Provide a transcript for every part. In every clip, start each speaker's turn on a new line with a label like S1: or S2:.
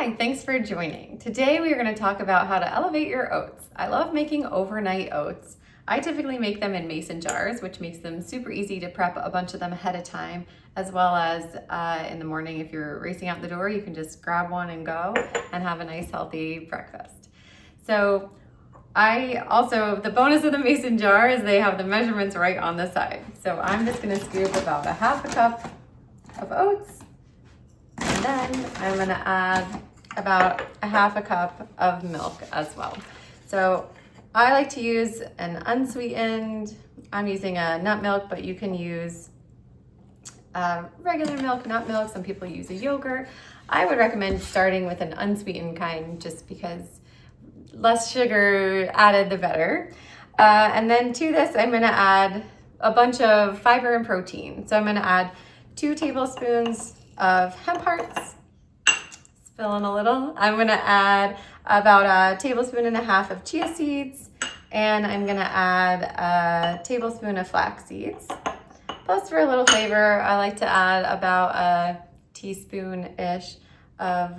S1: Hi, thanks for joining. Today we are going to talk about how to elevate your oats. I love making overnight oats. I typically make them in mason jars, which makes them super easy to prep a bunch of them ahead of time, as well as in the morning if you're racing out the door, you can just grab one and go and have a nice healthy breakfast. So the bonus of the mason jar is they have the measurements right on the side. So I'm just going to scoop about a half a cup of oats. And then I'm gonna add about a half a cup of milk as well. So I like to use an unsweetened, I'm using a nut milk, but you can use regular milk, nut milk. Some people use a yogurt. I would recommend starting with an unsweetened kind just because less sugar added, the better. And then to this, I'm gonna add a bunch of fiber and protein. So I'm gonna add 2 tablespoons of hemp hearts, spill in a little. I'm gonna add about a tablespoon and a half of chia seeds, and I'm gonna add a tablespoon of flax seeds. Plus, for a little flavor, I like to add about a teaspoon-ish of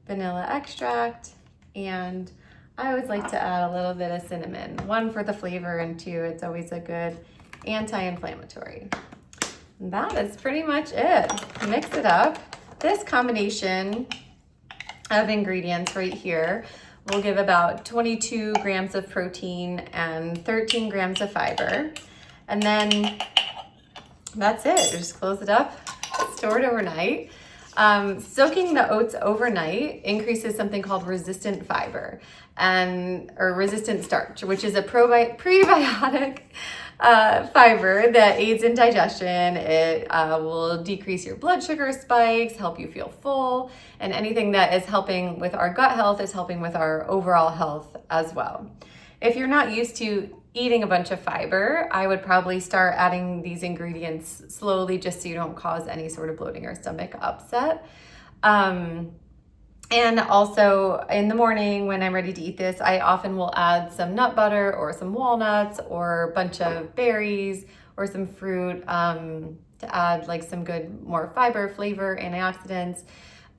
S1: vanilla extract, and I always like to add a little bit of cinnamon. 1 for the flavor, and 2, it's always a good anti-inflammatory. That is pretty much it. Mix it up. This combination of ingredients right here will give about 22 grams of protein and 13 grams of fiber. And then that's it. Just close it up, store it overnight. Soaking the oats overnight increases something called resistant fiber or resistant starch, which is a prebiotic fiber that aids in digestion. It will decrease your blood sugar spikes, help you feel full, and anything that is helping with our gut health is helping with our overall health as well. If you're not used to eating a bunch of fiber, I would probably start adding these ingredients slowly just so you don't cause any sort of bloating or stomach upset. And also in the morning when I'm ready to eat this, I often will add some nut butter or some walnuts or a bunch of berries or some fruit to add like some good, more fiber, flavor, antioxidants.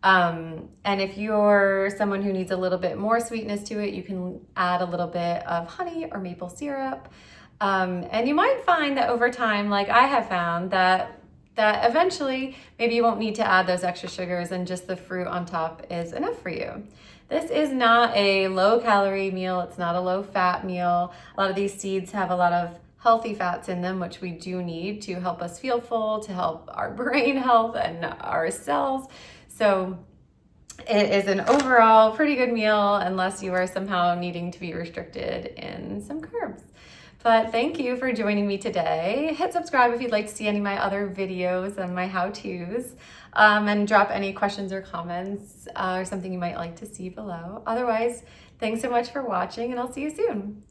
S1: And if you're someone who needs a little bit more sweetness to it, you can add a little bit of honey or maple syrup. And you might find that over time, like I have found, that eventually maybe you won't need to add those extra sugars and just the fruit on top is enough for you. This is not a low calorie meal. It's not a low fat meal. A lot of these seeds have a lot of healthy fats in them, which we do need to help us feel full, to help our brain health and our cells. So it is an overall pretty good meal unless you are somehow needing to be restricted in some carbs. But thank you for joining me today. Hit subscribe if you'd like to see any of my other videos and my how-tos, and drop any questions or comments or something you might like to see below. Otherwise, thanks so much for watching, and I'll see you soon.